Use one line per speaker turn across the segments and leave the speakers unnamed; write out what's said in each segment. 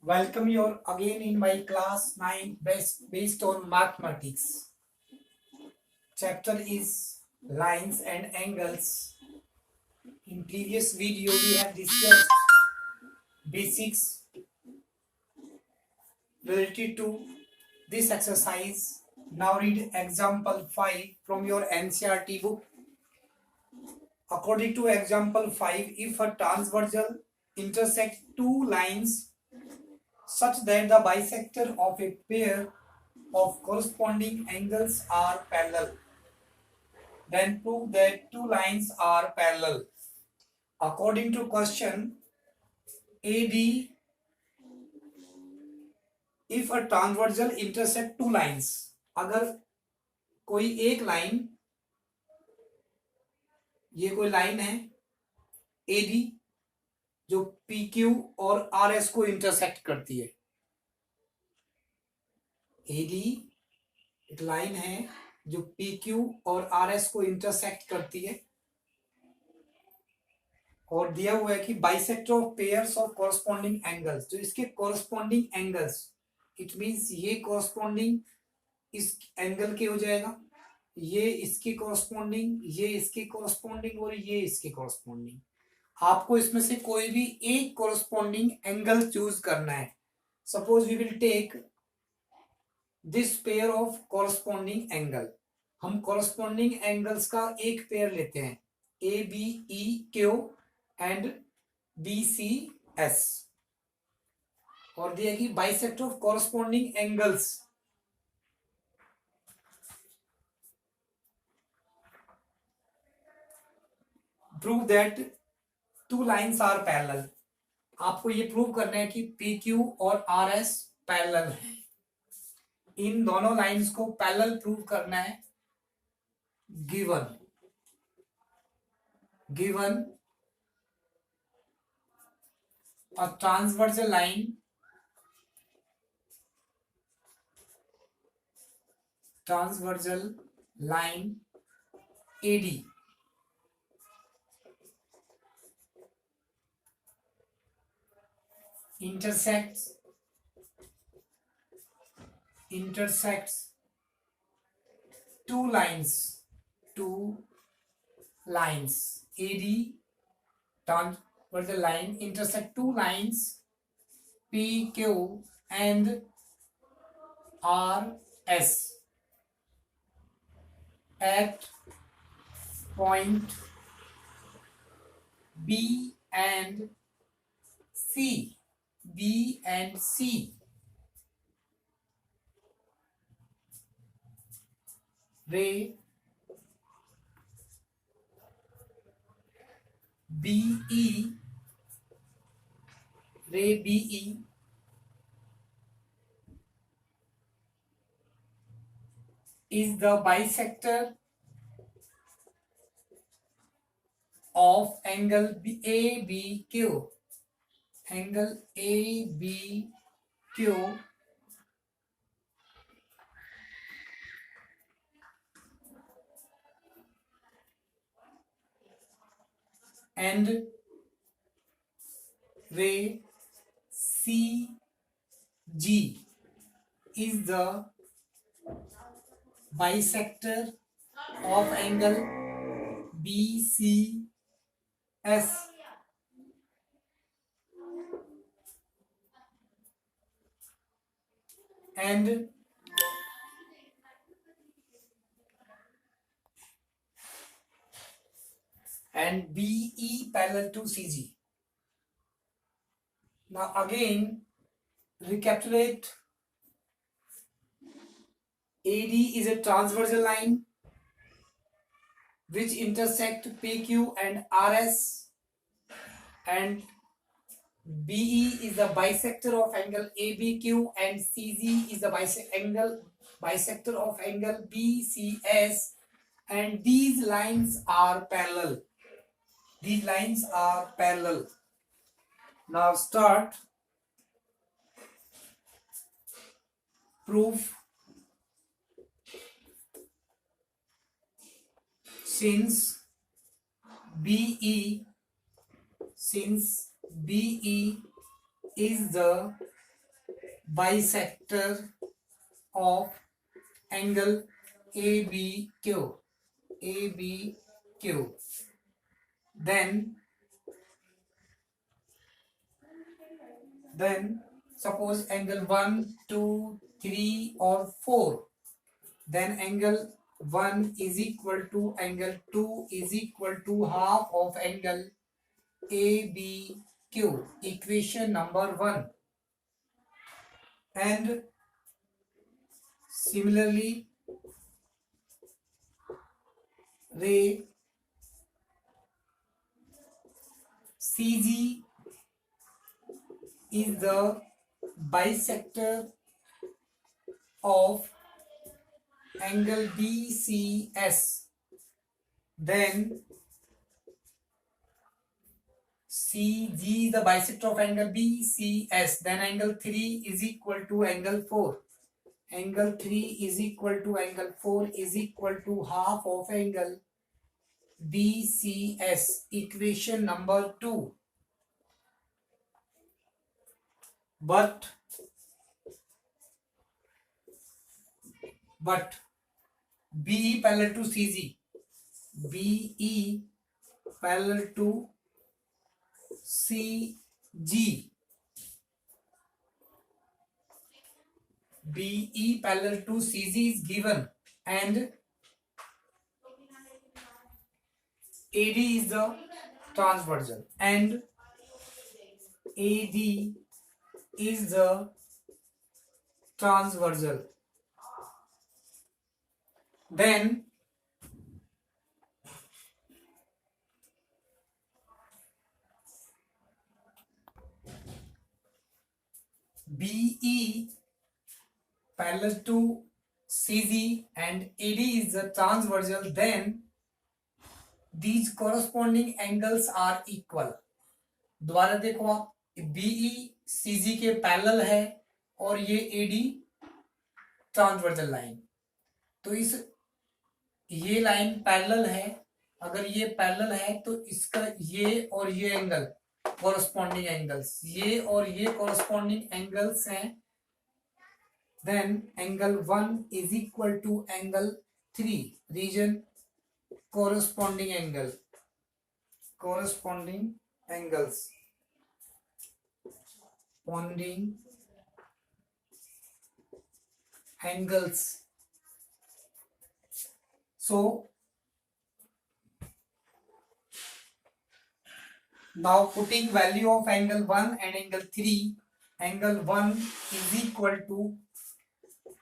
Welcome you again in my class 9 based on mathematics. Chapter is lines and angles. In previous video we have discussed basics related to this exercise. Now read example 5 from your NCERT book. According to example 5, if a transversal intersects two lines such that the bisector of a pair of corresponding angles are parallel, then prove that two lines are parallel. According to question, AD, if a transversal intersect two lines, अगर कोई एक line, ये कोई line है AD जो PQ और RS को intersect करती है। AD एक लाइन है जो PQ और RS को इंटरसेक्ट करती है और दिया हुआ है कि bisector of pairs of corresponding angles, जो इसके कॉरस्पॉन्डिंग एंगल्स, इट मींस ये कॉरस्पॉन्डिंग इस एंगल के हो जाएगा, ये इसके कॉरस्पॉन्डिंग, ये इसके कॉरस्पॉन्डिंग और ये इसके कॉरस्पॉन्डिंग। आपको इसमें से कोई भी एक कॉरस्पॉन्डिंग एंगल चूज करना है। Suppose we will take this pair of corresponding angle. हम कॉरस्पॉन्डिंग एंगल्स का एक पेयर लेते हैं, A B E Q and B C S, और दिया कि bisector of corresponding angles prove that two lines are parallel. आपको ये प्रूव करना है कि पी क्यू और आर एस पैरेलल है। इन दोनों लाइंस को पैरेलल प्रूव करना है। Given a transversal line AD intersects two lines AD transversal line intersect two lines PQ and RS at point B and C. Ray BE is the bisector of angle ABQ. Angle ABQ and ray CG is the bisector of angle BCS. And BE parallel to CG. Now again recapitulate. AD is a transversal line which intersect PQ and RS, and BE is the bisector of angle ABQ and CG is the bisector of angle BCS, and these lines are parallel. Now start. Proof. Since BE is the bisector of angle ABQ. ABQ. Then suppose angle 1, 2, 3 or 4. Then angle 1 is equal to angle 2 is equal to half of angle ABQ. Equation number 1. And similarly, ray CG is the bisector of angle BCS. Then CG is the bisector of angle BCS. Then angle 3 is equal to angle 4. Angle 3 is equal to angle 4 is equal to half of angle BCS. Equation number 2. But BE parallel to CG. BE parallel to CG. BE parallel to CG is given, and AD is the transversal, and AD is the transversal. Then BE parallel to CG and AD is the transversal, then these corresponding angles are equal. दोबारा देखो आप, BE CG के parallel है और ये AD transversal line, तो इस ये लाइन पैरेलल है, अगर ये पैरेलल है तो इसका ये और ये एंगल कॉरस्पॉन्डिंग एंगल्स, ये और ये कॉरस्पॉन्डिंग एंगल्स हैं. Then angle 1 is equal to angle 3, region corresponding angle, corresponding angles, corresponding angles. So now putting value of angle 1 and angle 3, angle 1 is equal to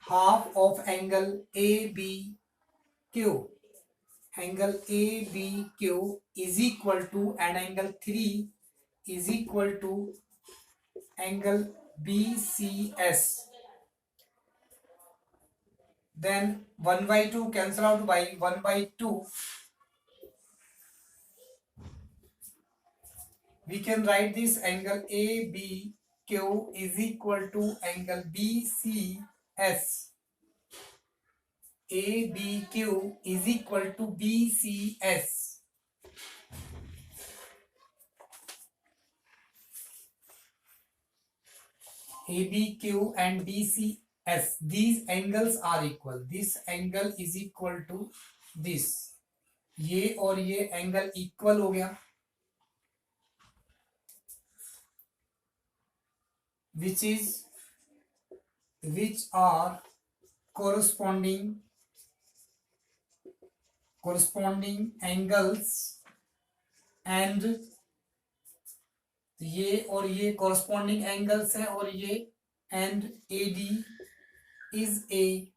half of angle ABQ. Angle ABQ is equal to, and angle 3 is equal to angle BCS. Then 1 by 2 cancel out by 1 by 2. We can write this angle ABQ is equal to angle BCS. ABQ is equal to BCS. ABQ and BCS, these angles are equal. This angle is equal to this. ये और ये angle equal हो गया, which are corresponding angles, and ये और ये corresponding angles हैं, और ये and AD is a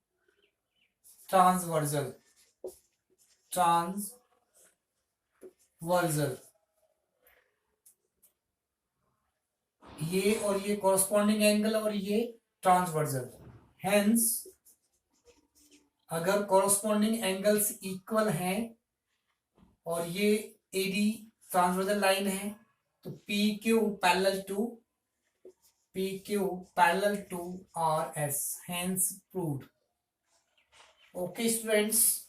transversal. ये और ये corresponding angle और ये transversal. Hence अगर corresponding angles equal हैं और ये AD transversal line है, तो PQ parallel to RS. Hence proved. Okay students.